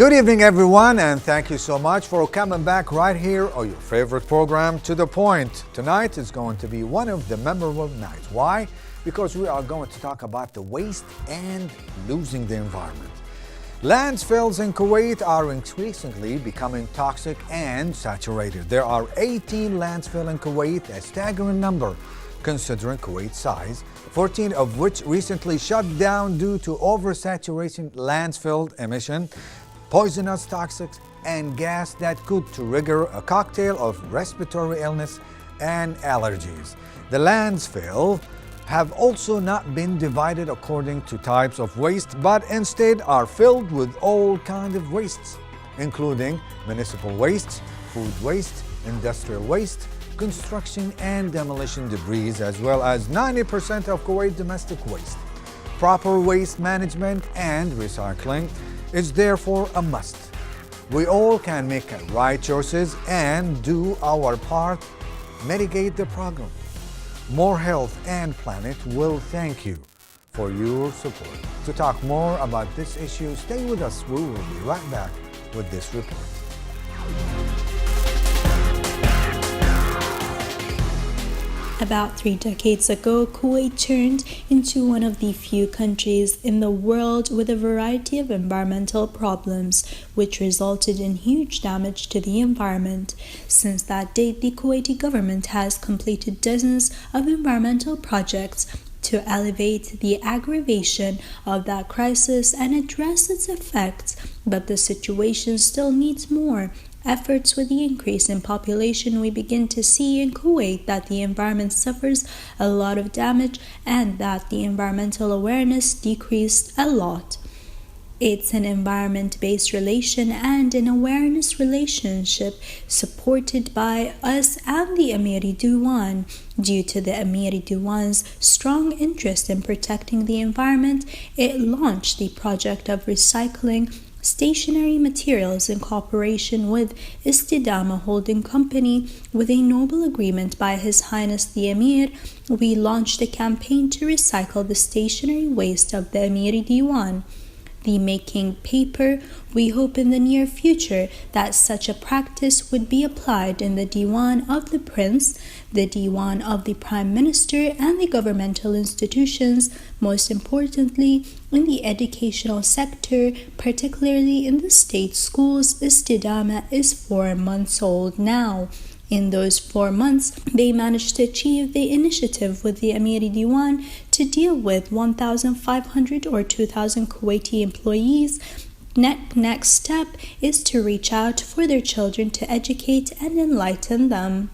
Good evening, everyone, and thank you so much for coming back right here on your favorite program, To The Point. Tonight is going to be one of the memorable nights. Why? Because we are going to talk about the waste and losing the environment. Landfills in Kuwait are increasingly becoming toxic and saturated. There are 18 landfills in Kuwait, a staggering number considering Kuwait's size, 14 of which recently shut down due to oversaturation, landfill emission, poisonous toxics, and gas that could trigger a cocktail of respiratory illness and allergies. The landfill have also not been divided according to types of waste, but instead are filled with all kinds of wastes, including municipal waste, food waste, industrial waste, construction and demolition debris, as well as 90% of Kuwait domestic waste. Proper waste management and recycling is therefore a must. We all can make right choices and do our part, mitigate the problem. More Health and Planet will thank you for your support. To talk more about this issue, stay with us. We will be right back with this report. About 3 decades ago, Kuwait turned into one of the few countries in the world with a variety of environmental problems, which resulted in huge damage to the environment. Since that date, the Kuwaiti government has completed dozens of environmental projects to alleviate the aggravation of that crisis and address its effects, but the situation still needs more efforts. With the increase in population we begin to see in Kuwait that the environment suffers a lot of damage and that the environmental awareness decreased a lot. It's an environment-based relation and an awareness relationship supported by us and the Amiri Diwan. Due to the Amiri Diwan's strong interest in protecting the environment, it launched the project of recycling stationery materials in cooperation with Istidama Holding Company. With a noble agreement by His Highness the Emir, we launched a campaign to recycle the stationery waste of the Amiri Diwan. The making paper, we hope in the near future that such a practice would be applied in the Diwan of the Prince, the Diwan of the Prime Minister, and the governmental institutions, most importantly in the educational sector, particularly in the state schools. Istidama is 4 months old now. In those 4 months, they managed to achieve the initiative with the Amiri Diwan to deal with 1,500 or 2,000 Kuwaiti employees. Next step is to reach out for their children to educate and enlighten them.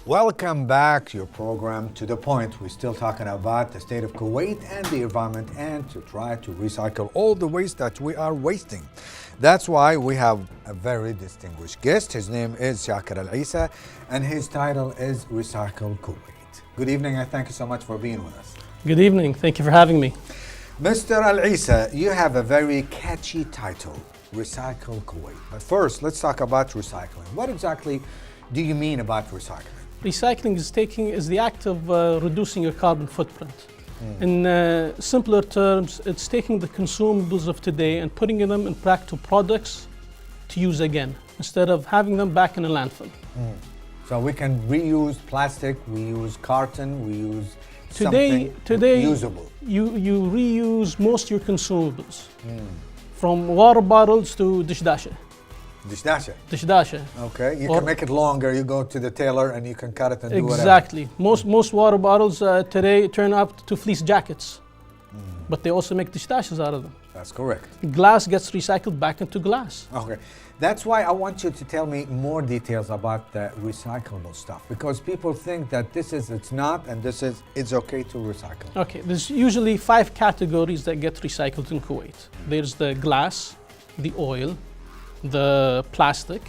Welcome back to your program, To The Point. We're still talking about the state of Kuwait and the environment and to try to recycle all the waste that we are wasting. That's why we have a very distinguished guest. His name is Shakir Al-Isa and his title is Recycle Kuwait. Good evening and thank you so much for being with us. Good evening. Thank you for having me. Mr. Al-Isa, you have a very catchy title, Recycle Kuwait. But first, let's talk about recycling. What exactly do you mean about recycling? Recycling is the act of reducing your carbon footprint. In simpler terms, it's taking the consumables of today and putting them in practical products to use again, instead of having them back in a landfill. So we can reuse plastic, we use carton, we use today usable. You reuse most of your consumables, from water bottles to dishdasha. Dishdasha. Okay, you can make it longer. You go to the tailor and you can cut it and do whatever. Exactly. Most water bottles today turn out to fleece jackets, but they also make dishdashas out of them. That's correct. Glass gets recycled back into glass. Okay, that's why I want you to tell me more details about the recyclable stuff, because people think that it's not, and it's okay to recycle. Okay, there's usually 5 categories that get recycled in Kuwait. There's the glass, the oil, the plastic,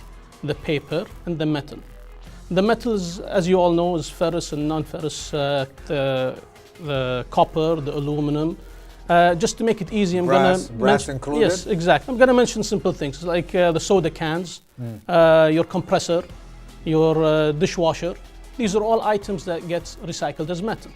the paper, and the metal. The metals, as you all know, is ferrous and non-ferrous the copper, the aluminum. Just to make it easy, I'm Brass going to mention. included? Yes, exactly. I'm going to mention simple things like the soda cans, your compressor, your dishwasher. These are all items that get recycled as metal.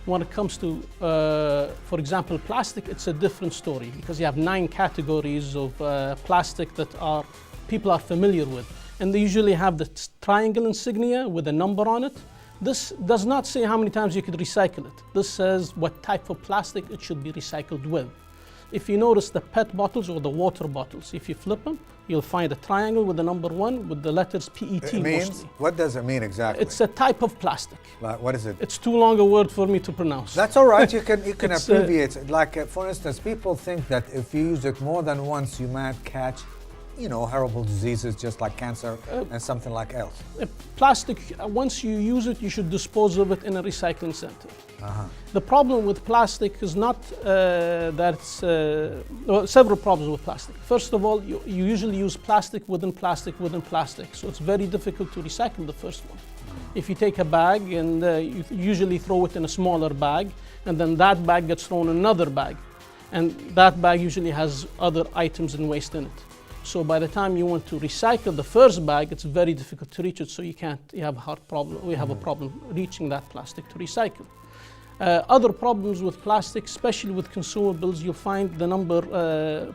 When it comes to, for example, plastic, it's a different story because you have 9 categories of plastic that people are familiar with. And they usually have the triangle insignia with a number on it. This does not say how many times you could recycle it. This says what type of plastic it should be recycled with. If you notice the PET bottles or the water bottles, if you flip them, you'll find a triangle with the number 1 with the letters PET It means, mostly. what does it mean exactly? It's a type of plastic. Like, what is it? It's too long a word for me to pronounce. That's all right. You can It's, abbreviate it. Like, for instance, people think that if you use it more than once, you might catch, horrible diseases just like cancer and something like else. Plastic, once you use it, you should dispose of it in a recycling center. The problem with plastic is not several problems with plastic. First of all, you usually use plastic within plastic within plastic, so it's very difficult to recycle the first one. If you take a bag and you usually throw it in a smaller bag, and then that bag gets thrown in another bag, and that bag usually has other items and waste in it. So by the time you want to recycle the first bag, it's very difficult to reach it, so you have a hard problem. We have a problem reaching that plastic to recycle. Other problems with plastic, especially with consumables, you'll find the number,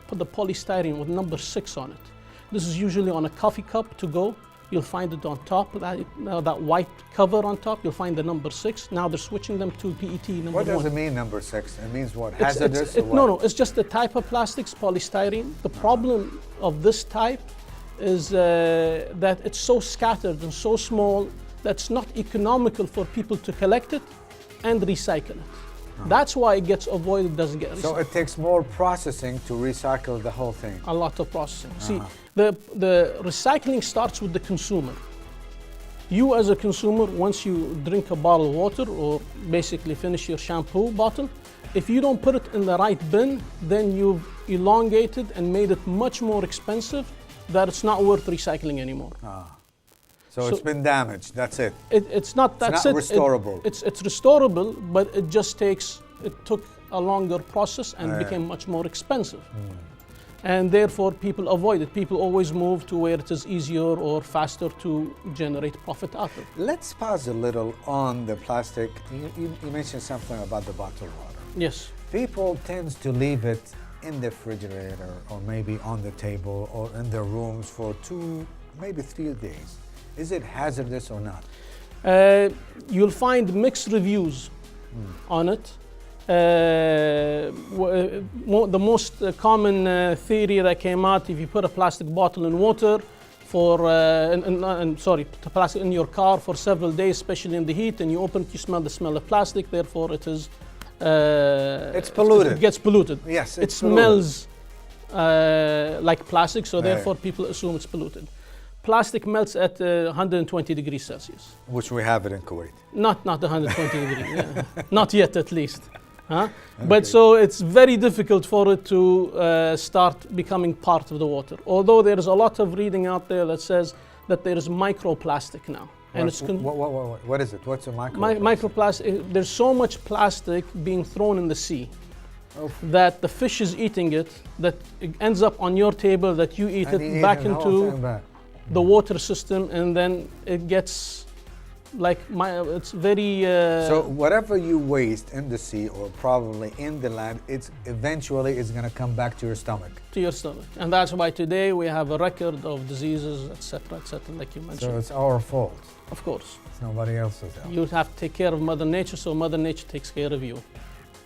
put the polystyrene with number 6 on it. This is usually on a coffee cup to go. You'll find it on top, that white cover on top, you'll find the number 6. Now they're switching them to PET number 1. What does it mean, number 6? It means what? Hazardous? No, it's just the type of plastics, polystyrene. The problem of this type is that it's so scattered and so small that it's not economical for people to collect it and recycle it. That's why it gets avoided, doesn't get recycled. So it takes more processing to recycle the whole thing. A lot of processing. See, the recycling starts with the consumer. You as a consumer, once you drink a bottle of water or basically finish your shampoo bottle, if you don't put it in the right bin, then you've elongated and made it much more expensive that it's not worth recycling anymore. So it's been damaged, that's it. It's not restorable. It's restorable, but it took a longer process and became much more expensive. And therefore people avoid it. People always move to where it is easier or faster to generate profit out of. Let's pause a little on the plastic. You mentioned something about the bottled water. Yes. People tend to leave it in the refrigerator or maybe on the table or in their rooms for 2, maybe 3 days. Is it hazardous or not? You'll find mixed reviews on it. The most common theory that came out, if you put a plastic bottle in water plastic in your car for several days, especially in the heat, and you open it, you smell the smell of plastic, therefore it is... it's polluted. It gets polluted. Yes, it smells like plastic, so therefore people assume it's polluted. Plastic melts at 120 degrees Celsius. Which we have it in Kuwait. Not 120 degrees, not yet at least. Okay. But so it's very difficult for it to start becoming part of the water. Although there is a lot of reading out there that says that there is microplastic now. And what is it? What's a microplastic? Microplastic, there's so much plastic being thrown in the sea that the fish is eating it, that it ends up on your table, that you eat it back into the water system, and then it gets it's very... So whatever you waste in the sea or probably in the land, it's eventually going to come back to your stomach. To your stomach. And that's why today we have a record of diseases, etc., like you mentioned. So it's our fault. Of course. It's nobody else's fault. You have to take care of Mother Nature, so Mother Nature takes care of you.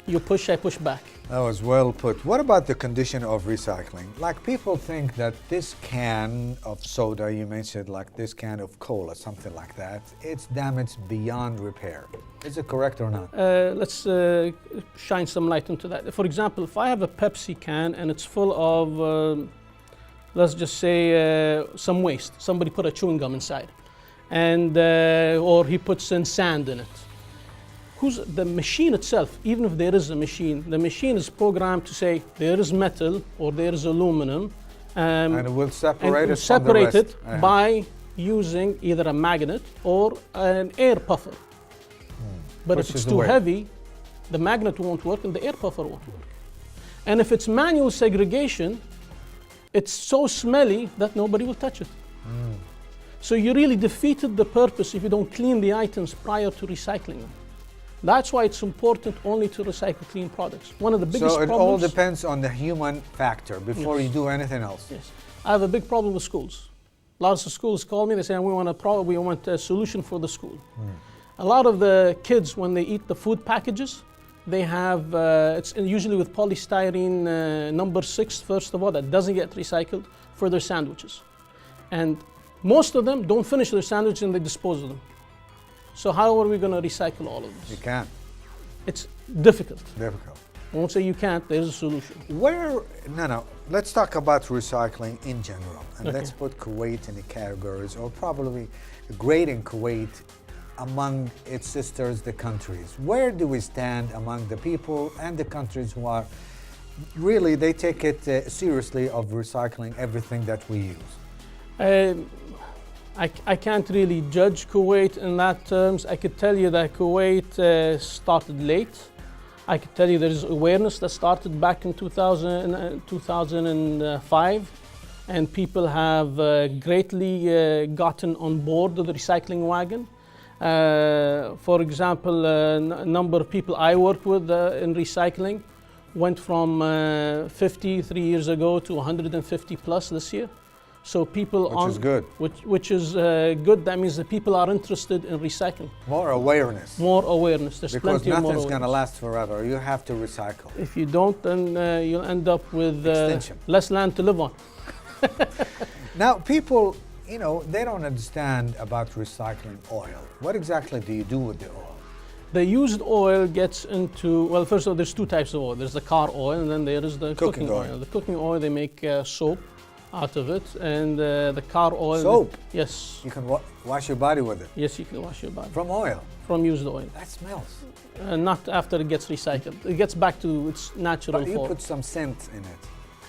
You push, I push back. That was well put. What about the condition of recycling? Like, people think that this can of soda, you mentioned, like this can of cola, something like that, it's damaged beyond repair. Is it correct or not? Let's shine some light into that. For example, if I have a Pepsi can and it's full of, let's just say, some waste. Somebody put a chewing gum inside, and or he puts in sand in it. The machine itself, even if there is a machine, the machine is programmed to say there is metal or there is aluminum, and it will separate it from the rest. Separate it by using either a magnet or an air puffer. But if it's too heavy, the magnet won't work and the air buffer won't work. And if it's manual segregation, it's so smelly that nobody will touch it. So you really defeated the purpose if you don't clean the items prior to recycling them. That's why it's important only to recycle clean products. One of the biggest problems. So it all depends on the human factor before you do anything else. Yes. I have a big problem with schools. Lots of schools call me, they say, we want a solution for the school. A lot of the kids, when they eat the food packages, they have, it's usually with polystyrene number 6, first of all, that doesn't get recycled, for their sandwiches. And most of them don't finish their sandwich and they dispose of them. So how are we going to recycle all of this? You can't. It's difficult. Difficult. I won't say you can't, there's a solution. Let's talk about recycling in general. And Okay. let's put Kuwait in the categories, or probably grading Kuwait among its sisters, the countries. Where do we stand among the people and the countries who are really, they take it seriously of recycling everything that we use? I can't really judge Kuwait in that terms. I could tell you that Kuwait started late. I could tell you there is awareness that started back in 2005, and people have greatly gotten on board the recycling wagon. For example, a number of people I work with in recycling went from 50 3 years ago to 150 plus this year. So people Which is good. Which is good. That means that people are interested in recycling. More awareness. More awareness. There's Because plenty of more nothing's going to awareness. last forever. You have to recycle. If you don't, then you'll end up with Extinction. less land to live on. Now, people, you know, they don't understand about recycling oil. What exactly do you do with the oil? The used oil gets into, well, first of all, there's two types of oil. There's the car oil, and then there is the cooking oil. The cooking oil, they make soap out of it, and the car oil. Soap? Yes. You can wash your body with it. Yes, you can wash your body. From oil? From used oil. That smells. Not after it gets recycled. It gets back to its natural But you form. put some scent in it.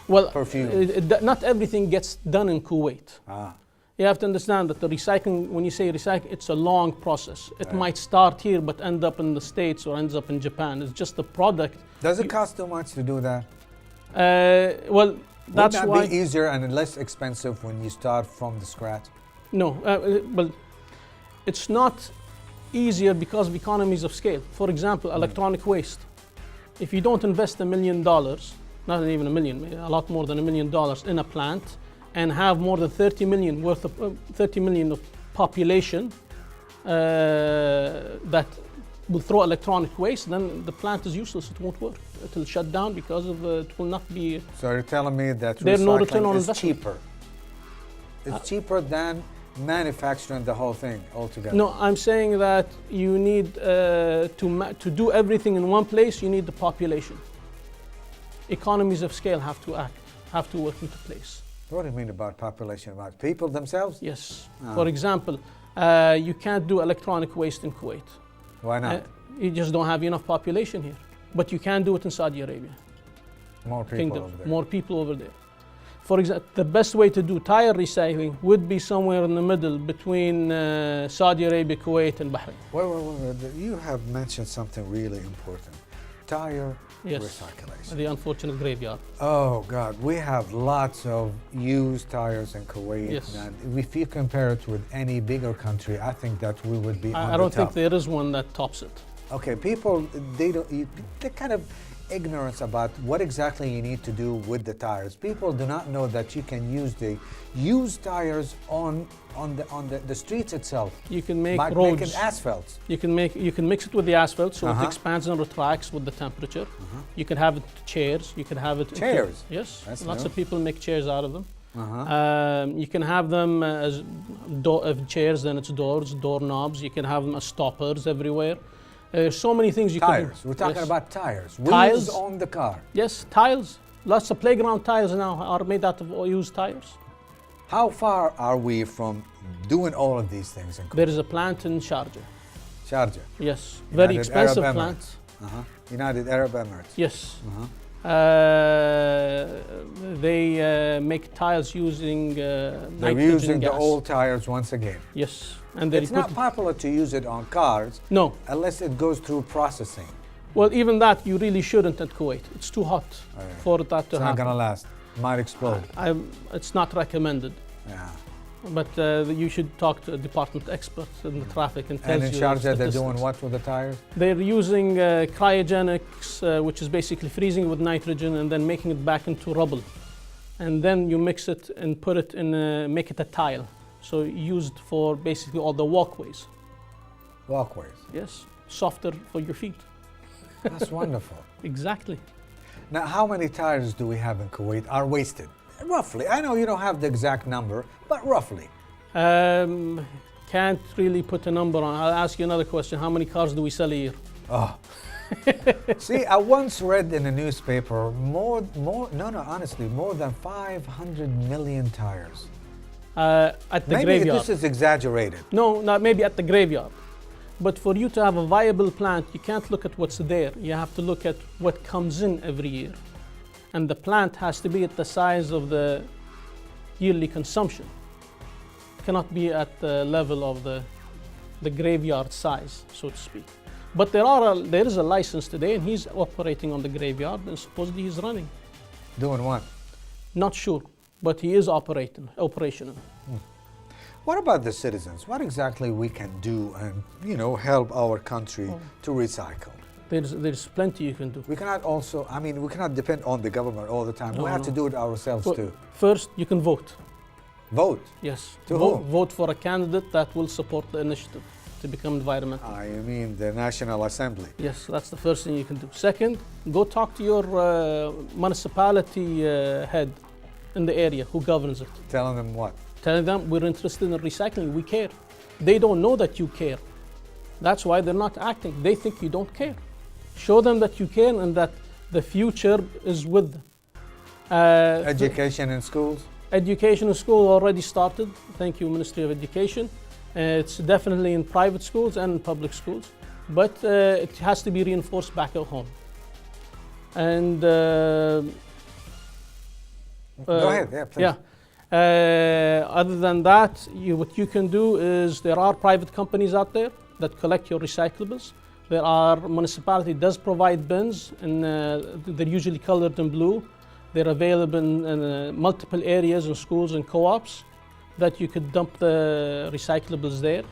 Well, perfume. Not everything gets done in Kuwait. You have to understand that the recycling, when you say recycling, it's a long process. It might start here but end up in the States or ends up in Japan. It's just the product. Does it cost too much to do that? Well, that's Would why. that be easier and less expensive when you start from the scratch? No, well, it's not easier because of economies of scale. For example, electronic waste. If you don't invest $1 million, not even a million, a lot more than $1 million in a plant, and have more than 30 million of population that will throw electronic waste, then the plant is useless. It won't work. It will shut down because of it will not be. So you're telling me that There's no return recycling on is investment. cheaper? It's cheaper than manufacturing the whole thing altogether. No, I'm saying that you need to do everything in one place. You need the population. Economies of scale have to work into place. What do you mean about population? About people themselves? Yes. For example, you can't do electronic waste in Kuwait. Why not? You just don't have enough population here. But you can do it in Saudi Arabia. More people Kingdom. over there. More people over there. For example, the best way to do tire recycling would be somewhere in the middle between Saudi Arabia, Kuwait, and Bahrain. Wait. You have mentioned something really important. Tire recyclation. The unfortunate graveyard. Oh God, we have lots of used tires in Kuwait. Yes. And if you compare it with any bigger country, I think that we would be on I the don't top. think there is one that tops it. Okay, people, they're kind of ignorance about what exactly you need to do with the tires. People do not know that you can use the used tires on the streets itself. You can make by roads. making asphalt. You can mix it with the asphalt, so it expands and retracts with the temperature. You can have it chairs. You can have it Chairs? Yes, That's lots new. of people make chairs out of them. You can have them as chairs, then it's doors, doorknobs. You can have them as stoppers everywhere. So many things you can do. Tires. We're talking about tires. Tiles. Wheels on the car. Yes, tiles. Lots of playground tiles now are made out of used tires. How far are we from doing all of these things in Kuwait? There is a plant in Sharjah. Sharjah. Yes, very United expensive Arab plant. Emirates. United Arab Emirates. Yes. They make tiles using They're nitrogen using gas. the old tires once again. Yes, and they It's not popular to use it on cars no. unless it goes through processing. Well, even that, you really shouldn't at Kuwait. It's too hot for that to It's not happen. going to last. Might explode. It's not recommended. Yeah. But you should talk to a department expert in the traffic and tells And in you Sharjah, they're statistics. doing what with the tires? They're using cryogenics, which is basically freezing with nitrogen and then making it back into rubble. And then you mix it and put it in, make it a tile. So used for basically all the walkways. Walkways. Yes, softer for your feet. That's wonderful. Exactly. Now, how many tires do we have in Kuwait are wasted? Roughly. I know you don't have the exact number, but roughly. Can't really put a number on. I'll ask you another question. How many cars do we sell a year? Oh. See, I once read in a newspaper honestly, more than 500 million tires. At the Maybe graveyard. this is exaggerated. No, not maybe at the graveyard. But for you to have a viable plant, you can't look at what's there. You have to look at what comes in every year. And the plant has to be at the size of the yearly consumption. It cannot be at the level of the graveyard size, so to speak. But there is a license today, and he's operating on the graveyard, and supposedly he's running. Doing what? Not sure, but he is operational. What about the citizens? What exactly we can do and, help our country to recycle? There's plenty you can do. We cannot we cannot depend on the government all the time. We have to do it ourselves too. First, you can vote. Vote? Yes. To whom? Vote for a candidate that will support the initiative to become environmental. You mean the National Assembly? Yes, that's the first thing you can do. Second, go talk to your municipality head in the area who governs it. Telling them what? Telling them we're interested in recycling, we care. They don't know that you care. That's why they're not acting. They think you don't care. Show them that you care and that the future is with them. Education in schools? Education in school already started. Thank you, Ministry of Education. It's definitely in private schools and in public schools, but it has to be reinforced back at home. And Go ahead, yeah, please. Yeah. Other than that, what you can do is there are private companies out there that collect your recyclables. There are municipality does provide bins, and they're usually colored in blue. They're available in multiple areas in schools and co-ops that you could dump the recyclables there.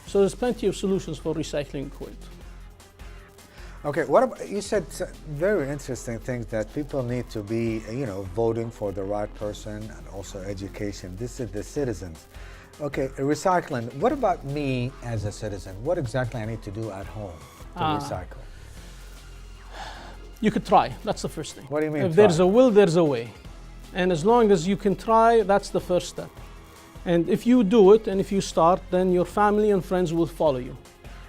So there's plenty of solutions for recycling in Kuwait. Okay, what about, you said very interesting things that people need to be, voting for the right person and also education. This is the citizens. Okay, recycling. What about me as a citizen? What exactly I need to do at home to recycle? You could try. That's the first thing. What do you mean? If there's a will, there's a way. And as long as you can try, that's the first step. And if you do it and if you start, then your family and friends will follow you.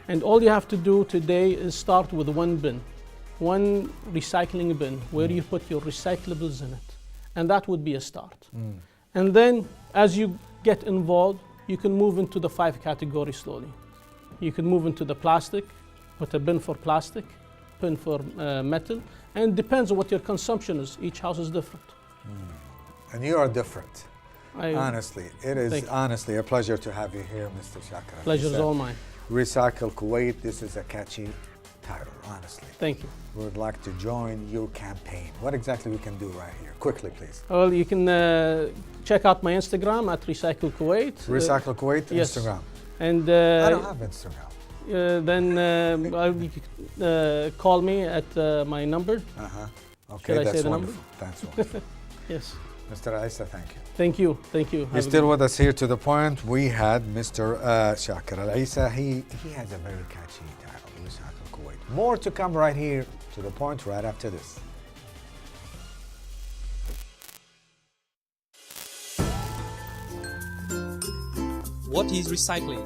And all you have to do today is start with one bin, one recycling bin where you put your recyclables in it. And that would be a start. And then as you get involved, you can move into the 5 categories slowly. You can move into the plastic, put a bin for plastic, bin for metal, and it depends on what your consumption is. Each house is different. And you are different. Honestly, it is honestly a pleasure to have you here, Mr. Shakir. Pleasure is all mine. Recycle Kuwait, this is a catchy title, honestly. Thank you. We would like to join your campaign. What exactly we can do right here? Quickly, please. Well, you can check out my Instagram at Recycle Kuwait. Recycle Kuwait, yes. Instagram. And I don't have Instagram. Then call me at my number. Okay, Should I that's say the wonderful. number? That's wonderful. Yes. Mr. ALESSA, thank you. Thank you. Thank you. He's still with us here to the point. We had Mr. Shakir ALESSA. He has a very catchy title, Recycle Kuwait. More to come right here to the point right after this. What is recycling?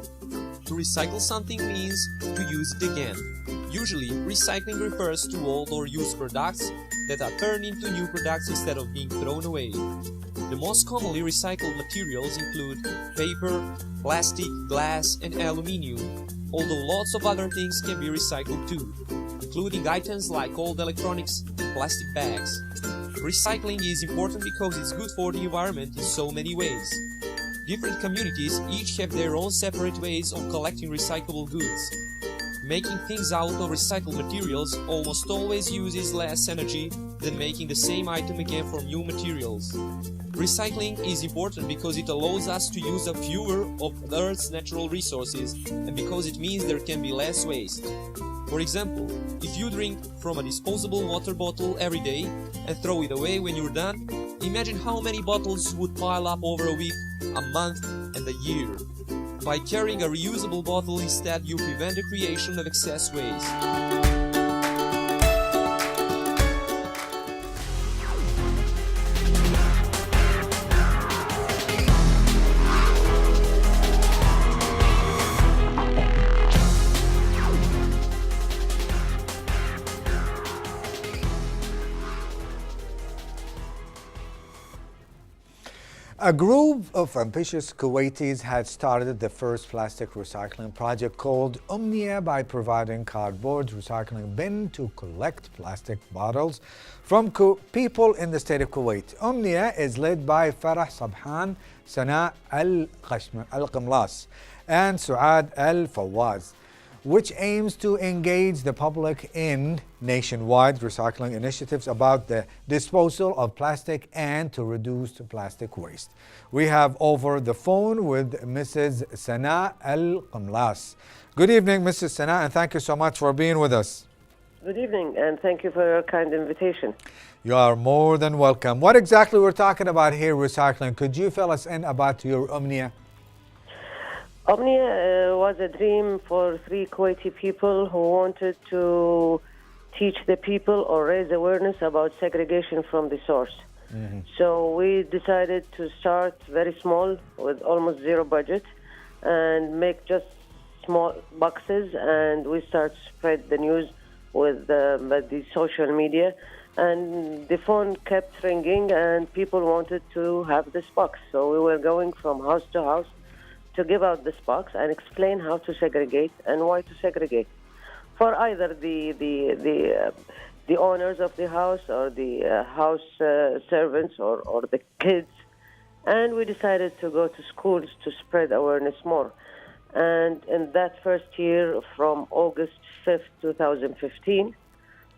To recycle something means to use it again. Usually, recycling refers to old or used products that are turned into new products instead of being thrown away. The most commonly recycled materials include paper, plastic, glass, and aluminium, although lots of other things can be recycled too, including items like old electronics and plastic bags. Recycling is important because it's good for the environment in so many ways. Different communities each have their own separate ways of collecting recyclable goods. Making things out of recycled materials almost always uses less energy than making the same item again from new materials. Recycling is important because it allows us to use up fewer of the Earth's natural resources and because it means there can be less waste. For example, if you drink from a disposable water bottle every day and throw it away when you're done, imagine how many bottles would pile up over a week, a month, and a year. By carrying a reusable bottle instead, you prevent the creation of excess waste. A group of ambitious Kuwaitis had started the first plastic recycling project called Omnia by providing cardboard recycling bin to collect plastic bottles from people in the state of Kuwait. Omnia is led by Farah Sabhan, Sana Al-Qamlas and SUAAD Al-Fawaz, which aims to engage the public in nationwide recycling initiatives about the disposal of plastic and to reduce plastic waste. We have over the phone with Mrs. Sana Al-Qamlas. Good evening, Mrs. Sana, and thank you so much for being with us. Good evening, and thank you for your kind invitation. You are more than welcome. What exactly we're talking about here, recycling? Could you fill us in about your Omnia? Omnia was a dream for 3 Kuwaiti people who wanted to teach the people or raise awareness about segregation from the source. So we decided to start very small with almost zero budget and make just small boxes, and we start spread the news with the social media, and the phone kept ringing and people wanted to have this box. So we were going from house to house to give out this box and explain how to segregate and why to segregate for either the owners of the house or the house servants or the kids. And we decided to go to schools to spread awareness more. And in that first year, from August 5th, 2015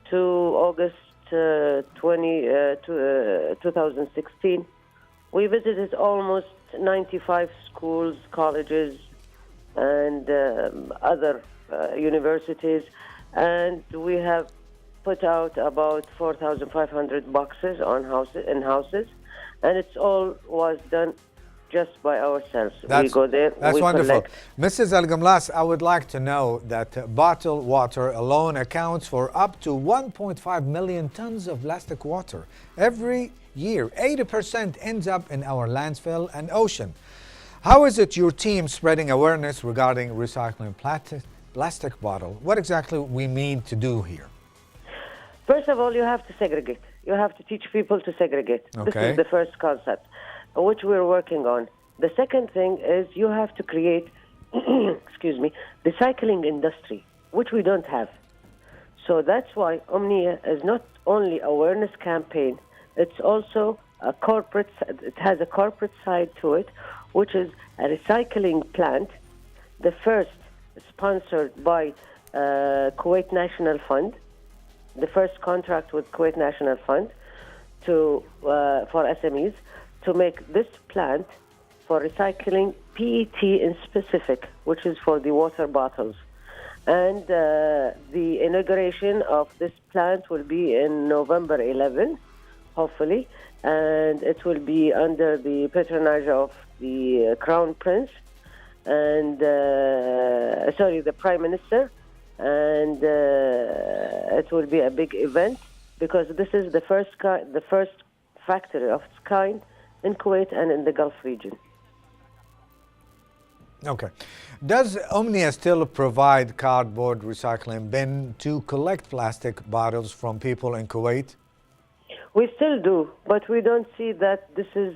to August 2016, we visited almost 95 schools, colleges, and other universities, and we have put out about 4,500 boxes on houses, and it's all was done just by ourselves. We go there. That's we wonderful. collect. Mrs. Al-Qamlas, I would like to know that bottled water alone accounts for up to 1.5 million tons of plastic water every year. 80% ends up in our landfill and ocean. How is it your team spreading awareness regarding recycling plastic bottle? What exactly we mean to do here? First of all, you have to segregate. You have to teach people to segregate. Okay. This is the first concept, which we're working on. The second thing is you have to create, recycling industry, which we don't have. So that's why Omnia is not only awareness campaign, it's also a corporate, it has a corporate side to it, which is a recycling plant, the first sponsored by Kuwait National Fund, the first contract with Kuwait National Fund to for SMEs to make this plant for recycling PET in specific, which is for the water bottles. And the inauguration of this plant will be in November 11, hopefully, and it will be under the patronage of the Crown Prince and, the Prime Minister, and it will be a big event because this is the first factory of its kind in Kuwait and in the Gulf region. Okay. Does Omnia still provide cardboard recycling bin to collect plastic bottles from people in Kuwait? We still do, but we don't see that this is,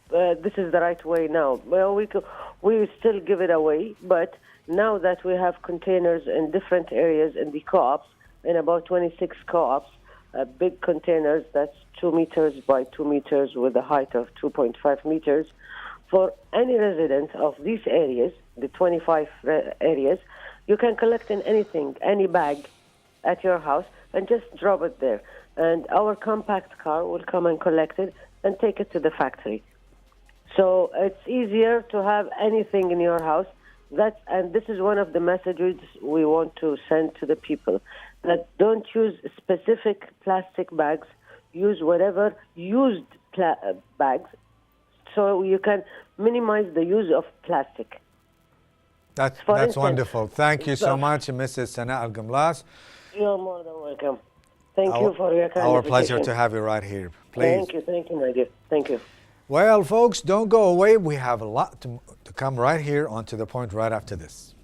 this is the right way now. Well, we still give it away, but now that we have containers in different areas in the co-ops, in about 26 co-ops, big containers that's 2 meters by 2 meters with a height of 2.5 meters, for any resident of these areas the 25 areas, you can collect in anything, any bag at your house, and just drop it there. And our compact car will come and collect it and take it to the factory. So it's easier to have anything in your house. And this is one of the messages we want to send to the people, that don't use specific plastic bags, use whatever used bags, so you can minimize the use of plastic. That's wonderful. Thank you so much, Mrs. Sana Al-Gamlas. You're more than welcome. Thank you for your kind Our pleasure to have you right here. Please. Thank you, my dear. Thank you. Well, folks, don't go away. We have a lot to come right here on To The Point right after this.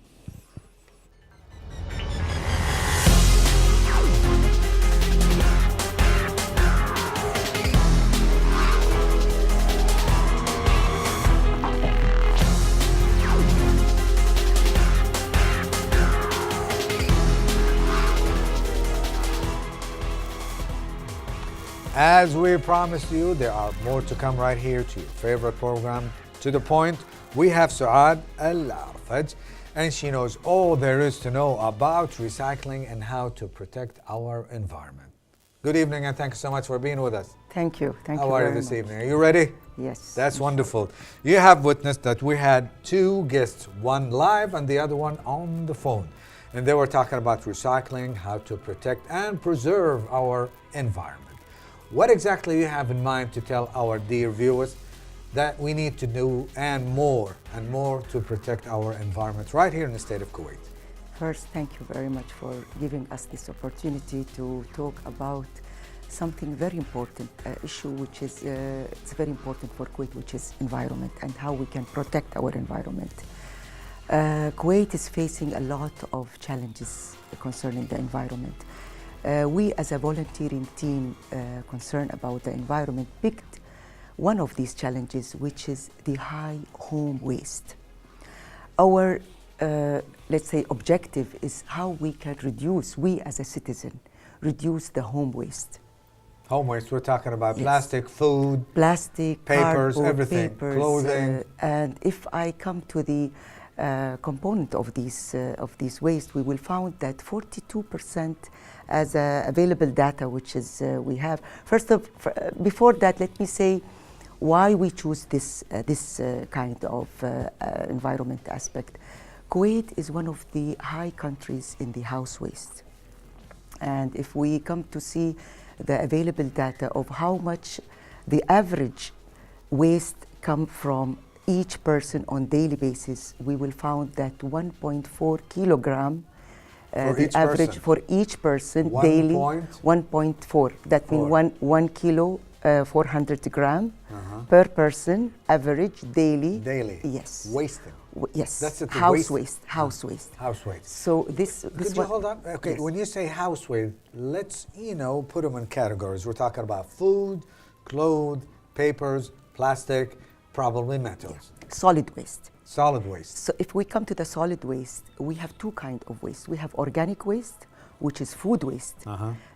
As we promised you, there are more to come right here to your favorite program, To The Point. We have SUAAD ALARFAJ, and she knows all there is to know about recycling and how to protect our environment. Good evening, and thank you so much for being with us. Thank you. Thank you. How are you this evening? Are you ready? Yes. That's wonderful. You have witnessed that we had two guests, one live and the other one on the phone. And they were talking about recycling, how to protect and preserve our environment. What exactly do you have in mind to tell our dear viewers that we need to do and more to protect our environment right here in the state of Kuwait? First, thank you very much for giving us this opportunity to talk about something very important, issue which is it's very important for Kuwait, which is environment and how we can protect our environment. Kuwait is facing a lot of challenges concerning the environment. We as a volunteering team concerned about the environment picked one of these challenges, which is the high home waste. Our, let's say, objective is how we can reduce, we as a citizen, reduce the home waste. Home waste, we're talking about yes. Plastic, food, plastic, papers, cardboard, everything, papers, clothing. And if I come to the component of these waste, we will find that 42% as available data, which is we have. Before that, let me say why we choose this kind of environment aspect. Kuwait is one of the high countries in the house waste, and if we come to see the available data of how much the average waste come from each person on daily basis, we will find that 1.4 kilogram the average for each person daily 1.4. That means 1 kilo 400 gram per person average daily. Daily. Yes. Wasting. Yes. That's it. House waste. House waste. House waste. So this. Could you hold on? Okay. Yes. When you say house waste, let's put them in categories. We're talking about food, clothes, papers, plastic, probably metals. Yeah. Solid waste. Solid waste. So if we come to the solid waste, we have two kinds of waste. We have organic waste, which is food waste.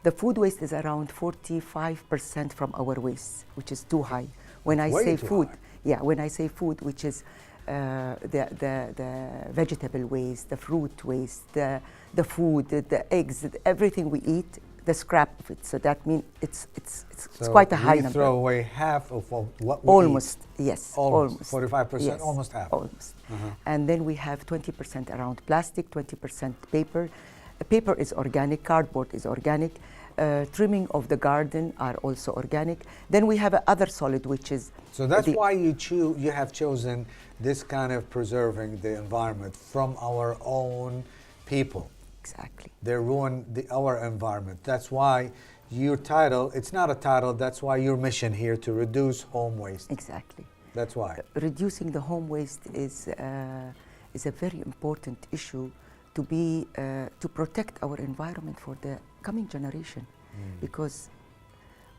The food waste is around 45% from our waste, which is too high. When I say food, when I say food, which is the vegetable waste, the fruit waste, the food, the eggs, everything we eat, the scrap of it. So that means it's quite a high number. We throw away half of what we almost eat. Yes, almost 45%, yes, almost half. Almost. And then we have 20% around plastic, 20% paper. Paper is organic, cardboard is organic, trimming of the garden are also organic. Then we have other solid, which is... So that's why you have chosen this kind of preserving the environment from our own people. Exactly. They ruin our environment. That's why your title, it's not a title, that's why your mission here to reduce home waste. Exactly. That's why. Reducing the home waste is a very important issue to protect our environment for the coming generation. Because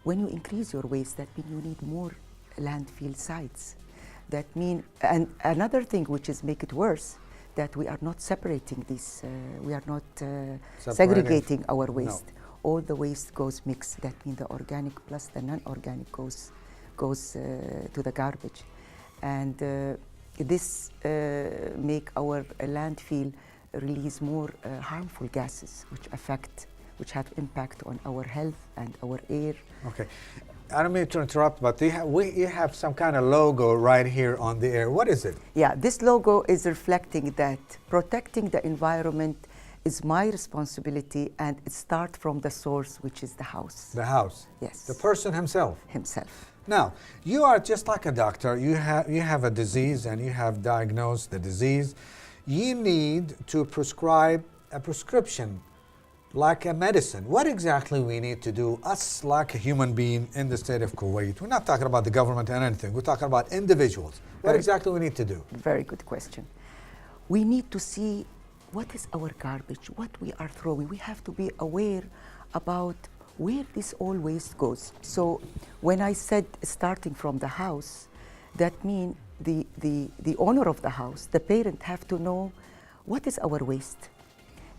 when you increase your waste, that means you need more landfill sites. That means, and another thing which is make it worse, that we are not separating this, we are not segregating our waste. No. All the waste goes mixed. That means the organic plus the non-organic goes to the garbage. And this make our landfill release more harmful gases, which have impact on our health and our air. Okay. I don't mean to interrupt, but you have some kind of logo right here on the air. What is it? Yeah, this logo is reflecting that protecting the environment is my responsibility, and it starts from the source, which is the house. The house. Yes. The person himself. Himself. Now, you are just like a doctor. You have a disease and you have diagnosed the disease. You need to prescribe a prescription, like a medicine. What exactly we need to do, us like a human being in the state of Kuwait? We're not talking about the government and anything. We're talking about individuals. What exactly we need to do? Very good question. We need to see what is our garbage, what we are throwing. We have to be aware about where this all waste goes. So when I said starting from the house, that means the owner of the house, the parent, have to know what is our waste.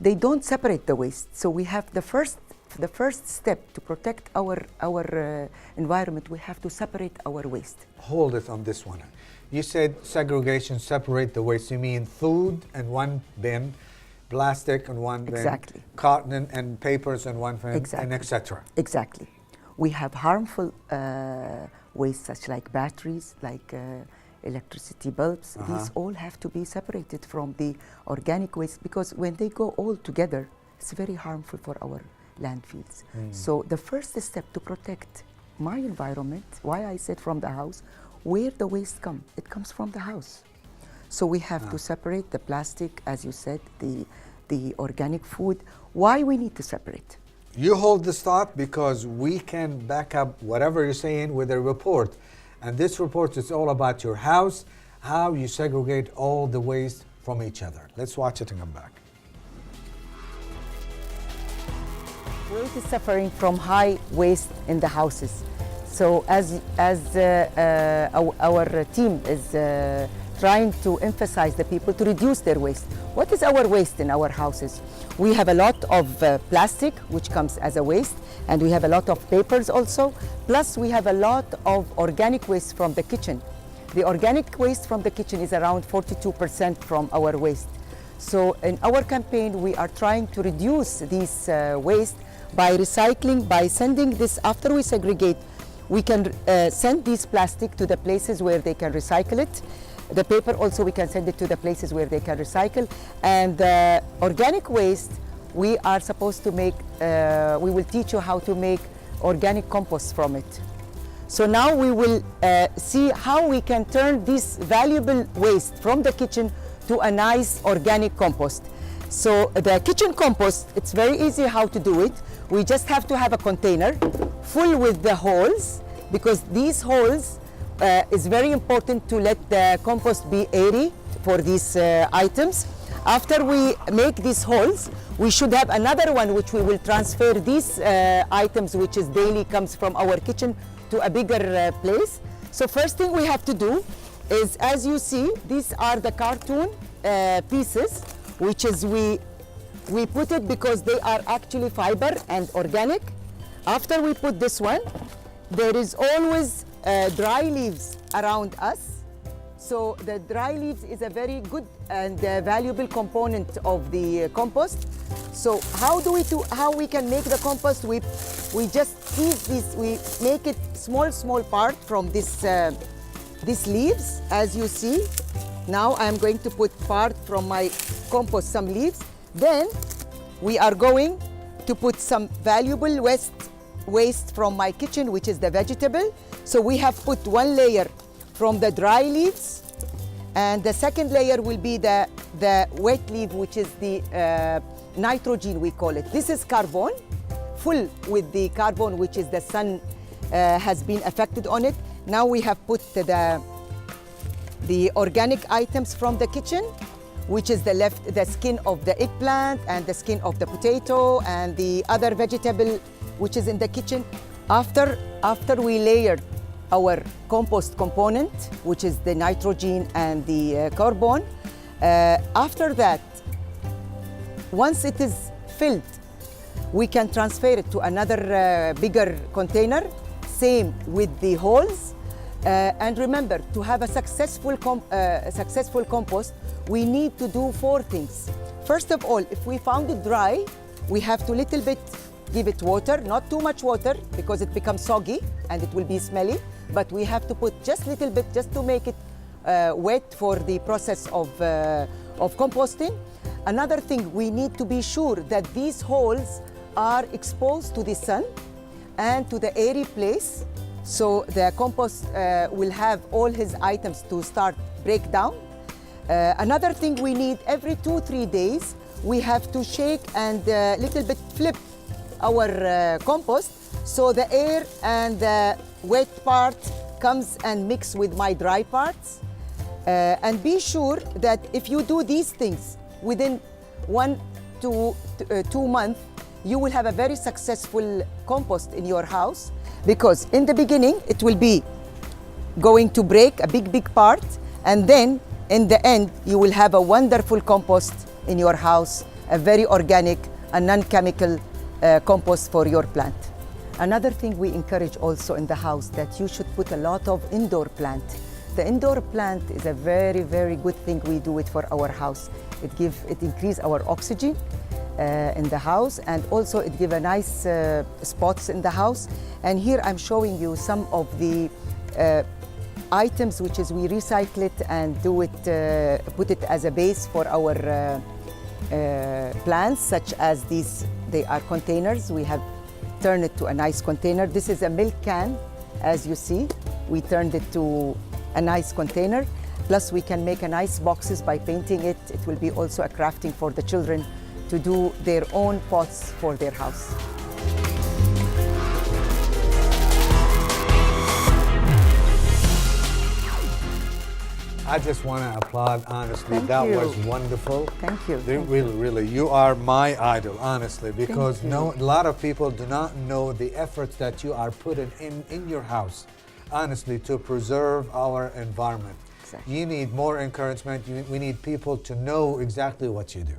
They don't separate the waste. So we have the first step to protect our environment. We have to separate our waste. Hold it on this one. You said segregation, separate the waste. You mean food in one bin, plastic in one bin, exactly, cotton and papers in one bin, exactly, and etc. Exactly. We have harmful waste, such like batteries, like electricity bulbs. These all have to be separated from the organic waste, because when they go all together, it's very harmful for our landfills. So the first step to protect my environment, why I said from the house, where the waste comes, it comes from the house. So we have to separate the plastic, as you said, the organic food. Why we need to separate? You hold this thought because we can back up whatever you're saying with a report. And this report is all about your house, how you segregate all the waste from each other. Let's watch it and come back. Kuwait is suffering from high waste in the houses. So as our team is trying to emphasize the people to reduce their waste. What is our waste in our houses? We have a lot of plastic, which comes as a waste, and we have a lot of papers also. Plus we have a lot of organic waste from the kitchen. The organic waste from the kitchen is around 42% from our waste. So in our campaign, we are trying to reduce this waste by recycling, by sending this, after we segregate, we can send this plastic to the places where they can recycle it. The paper also, we can send it to the places where they can recycle. And organic waste, we are supposed to make, we will teach you how to make organic compost from it. So now we will see how we can turn this valuable waste from the kitchen to a nice organic compost. So the kitchen compost, it's very easy how to do it. We just have to have a container full with the holes, because these holes is very important to let the compost be airy for these items. After we make these holes, we should have another one which we will transfer these items, which is daily comes from our kitchen, to a bigger place. So first thing we have to do is, as you see, these are the cartoon pieces, which is we put it because they are actually fiber and organic. After we put this one, there is always dry leaves around us. So the dry leaves is a very good and valuable component of the compost. So how we can make the compost? We just squeeze this, we make it small part from this these leaves, as you see. Now I'm going to put part from my compost, some leaves. Then we are going to put some valuable waste from my kitchen, which is the vegetable. So we have put one layer from the dry leaves, and the second layer will be the wet leaf, which is the nitrogen, we call it. This is carbon, full with the carbon, which is the sun has been affected on it. Now we have put the organic items from the kitchen, which is the skin of the eggplant and the skin of the potato and the other vegetable which is in the kitchen. After we layer our compost component, which is the nitrogen and the carbon, after that, once it is filled, we can transfer it to another bigger container, same with the holes. And remember, to have a successful compost, we need to do 4 things. First of all, if we found it dry, we have to little bit give it water, not too much water because it becomes soggy and it will be smelly, but we have to put just little bit just to make it wet for the process of composting. Another thing, we need to be sure that these holes are exposed to the sun and to the airy place, so the compost will have all his items to start break down. Another thing we need, every 2-3 days, we have to shake and little bit flip our compost so the air and the wet part comes and mix with my dry parts. And be sure that if you do these things within 1 to 2 months, you will have a very successful compost in your house, because in the beginning it will be going to break a big part, and then in the end you will have a wonderful compost in your house, a very organic and non-chemical compost for your plant. Another thing we encourage also in the house, that you should put a lot of indoor plant. The indoor plant is a very good thing. We do it for our house. It increase our oxygen in the house, and also it give a nice spots in the house. And here I'm showing you some of the items which is we recycle it and do it, put it as a base for our plants, such as these. They are containers. We have turned it to a nice container. This is a milk can, as you see. We turned it to a nice container. Plus we can make a nice boxes by painting it. It will be also a crafting for the children to do their own pots for their house. I just want to applaud, honestly. Thank That you. was wonderful. Thank you. Really, you are my idol, honestly, because a lot of people do not know the efforts that you are putting in your house, honestly, to preserve our environment. Exactly. You need more encouragement. We need people to know exactly what you do,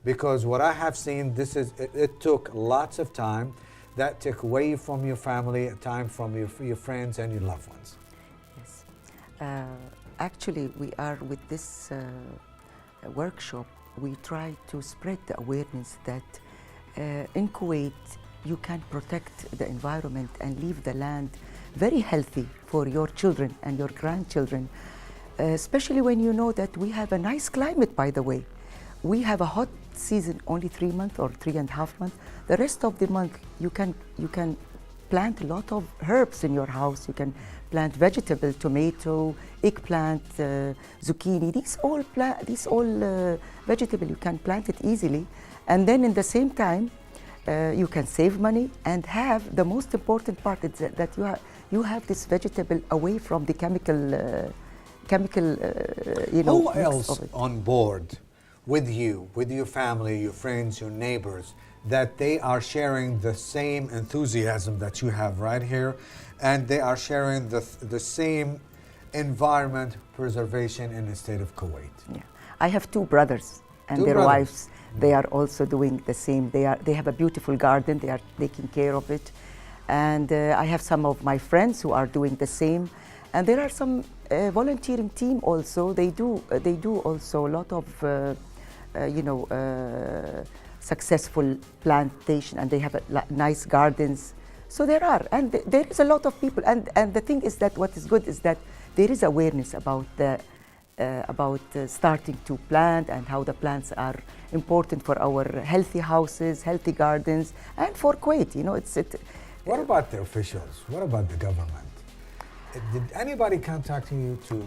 because what I have seen, it took lots of time. That took away from your family, time from your friends and your loved ones. Yes. Actually, we are with this workshop, we try to spread the awareness that in Kuwait, you can protect the environment and leave the land very healthy for your children and your grandchildren, especially when you know that we have a nice climate, by the way. We have a hot season only 3 months or 3.5 months. The rest of the month, you can plant a lot of herbs in your house. You can plant vegetable, tomato, eggplant, zucchini. These all vegetable, you can plant it easily. And then in the same time, you can save money and have the most important part is that you have this vegetable away from the chemical, Who else on board with you, with your family, your friends, your neighbors, that they are sharing the same enthusiasm that you have right here, and they are sharing the same environment preservation in the state of Kuwait? Yeah, I have 2 brothers and their wives. They are also doing the same. They have a beautiful garden. They are taking care of it, and I have some of my friends who are doing the same. And there are some volunteering team also. They do also a lot of successful plantation, and they have nice gardens. So there are, and there is a lot of people. And the thing is that what is good is that there is awareness about starting to plant and how the plants are important for our healthy houses, healthy gardens, and for Kuwait. What about the officials? What about the government? Did anybody contact you to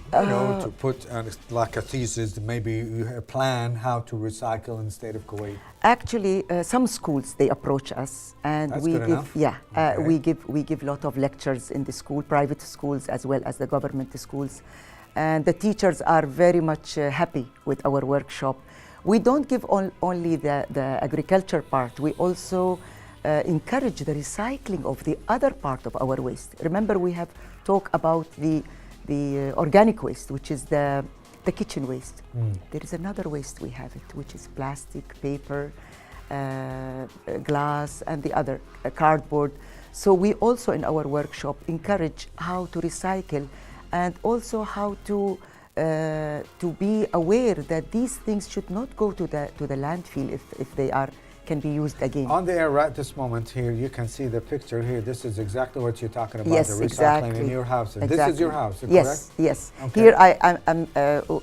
to put like a thesis, maybe a plan how to recycle in the state of Kuwait? Actually, some schools they approach us, and That's we good give enough. we give a lot of lectures in the school, private schools as well as the government schools, and the teachers are very much happy with our workshop. We don't give only the agriculture part. We also encourage the recycling of the other part of our waste. Remember, we have talked about the organic waste, which is the kitchen waste. There is another waste we have it, which is plastic, paper, glass, and the other cardboard. So we also in our workshop encourage how to recycle and also how to be aware that these things should not go to the landfill if they can be used again. On the air right this moment here, you can see the picture here. This is exactly what you're talking about, Yes, the recycling exactly. in your house. Exactly. This is your house, Yes, correct? yes. Okay. Here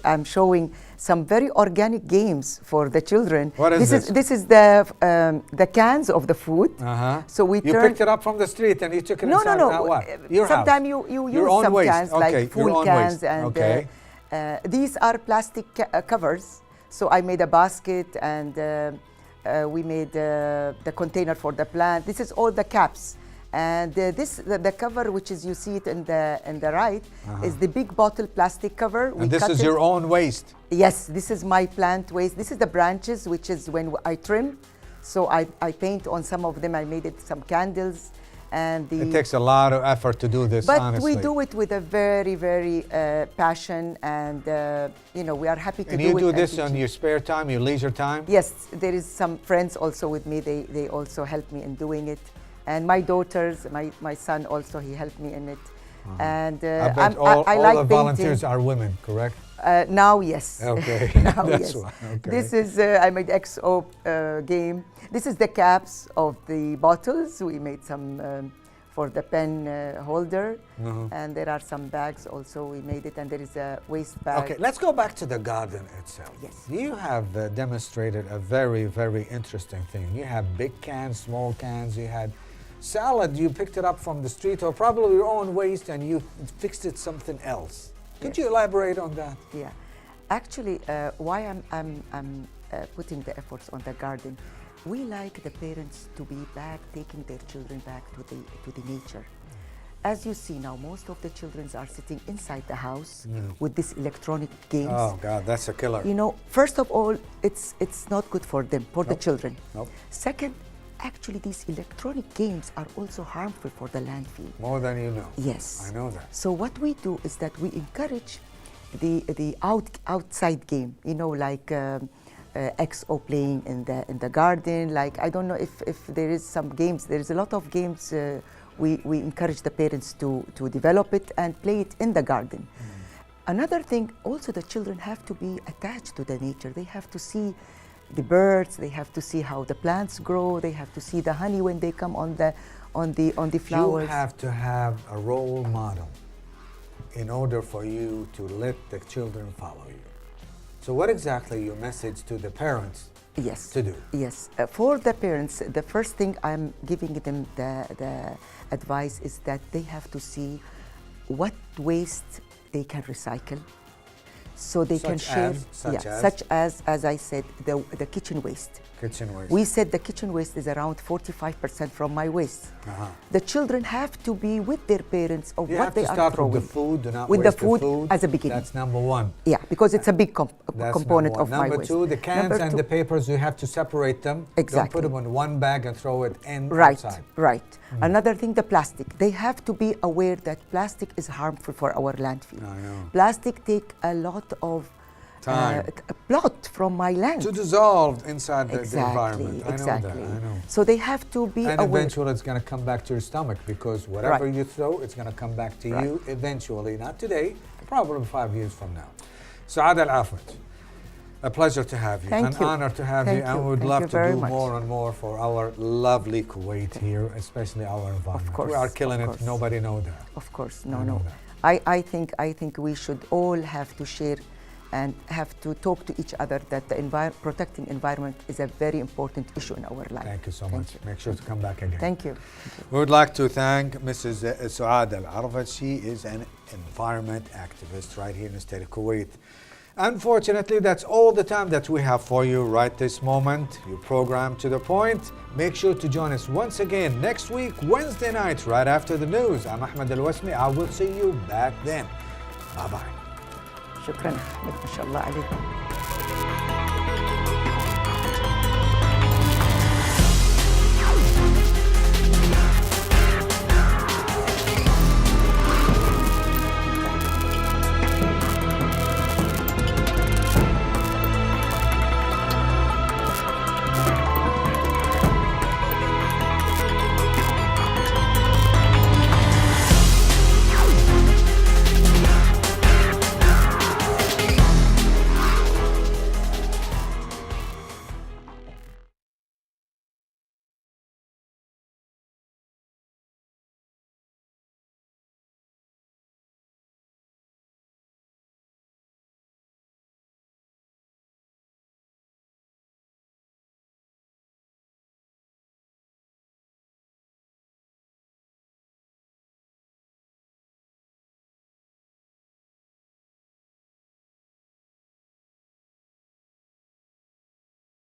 I'm showing some very organic games for the children. What is this? This is the cans of the food. Uh-huh. So we You turn. picked it up from the street and you took it No, inside. no, Now no. what? Your Sometimes house. you Your use own some waste. cans Okay, like your full own cans waste. and Okay. these are plastic covers. So I made a basket and we made the container for the plant. This is all the caps. And the cover, which is you see it in the right, is the big bottle plastic cover. And this is your own waste. Yes, this is my plant waste. This is the branches, which is when I trim. So I paint on some of them. I made it some candles. And It takes a lot of effort to do this, but honestly. we do it with a very, very passion, and we are happy to do it. And you do this on your spare time, your leisure time? Yes, there is some friends also with me. They also help me in doing it. And my daughters, my son also, he helped me in it. And I bet all like the painting. volunteers are women, correct? Now, yes. Okay, Now, that's yes. why. Okay. This is, I made XO game. This is the caps of the bottles. We made some for the pen holder. And there are some bags also, we made it. And there is a waste bag. Okay, let's go back to the garden itself. Yes. You have demonstrated a very, very interesting thing. You have big cans, small cans, you had salad, you picked it up from the street or probably your own waste and you fixed it something else. Could you elaborate on that? Yeah, actually, why I'm putting the efforts on the garden, we like the parents to be back, taking their children back to the nature. As you see now, most of the children are sitting inside the house with these electronic games. Oh God, that's a killer. You know, first of all, it's not good for them, for the children. Nope. Second, actually these electronic games are also harmful for the landfill. More than you know. Yes. I know that. So what we do is that we encourage the outside game, like XO playing in the garden. Like, I don't know if there is some games. There is a lot of games. We encourage the parents to develop it and play it in the garden. Another thing, also the children have to be attached to the nature. They have to see the birds. They have to see how the plants grow. They have to see the honey when they come on the flowers. You have to have a role model in order for you to let the children follow you. So what exactly your message to the parents to do? Yes, for the parents, the first thing I'm giving them the advice is that they have to see what waste they can recycle, so they can share. Such as I said, the kitchen waste. Kitchen waste. We said the kitchen waste is around 45% from my waste. The children have to be with their parents of what they are throwing. You have to start with the food, do not with waste the food as a beginning. That's number one. Yeah, because it's a big component of my waste. Number two, the cans and the papers, you have to separate them. Exactly. Don't put them in one bag and throw it outside. Right. Another thing, the plastic. They have to be aware that plastic is harmful for our landfill. I know. Plastic take a lot of time. A plot from my land. To dissolve inside the environment. I know that. I know. So they have to be aware. And eventually it's going to come back to your stomach, because whatever you throw, it's going to come back to you eventually. Not today, probably 5 years from now. SUAAD ALFAJ, a pleasure to have you. Thank you. An honor to have you. And we would love to do more and more for our lovely Kuwait here, especially our environment. Of course. We are killing it. Nobody knows that. Of course. No. I think we should all have to share and have to talk to each other that protecting environment is a very important issue in our life. Thank you so much. Make sure to come back again. Thank you. We would like to thank Mrs. SUAAD ALARFAJ. She is an environment activist right here in the state of Kuwait. Unfortunately, that's all the time that we have for you right this moment. Your program To The Point. Make sure to join us once again next week, Wednesday night, right after the news. I'm AHMED ALWASMI. I will see you back then. Bye-bye. شكرا أحمد، ما شاء الله عليكم.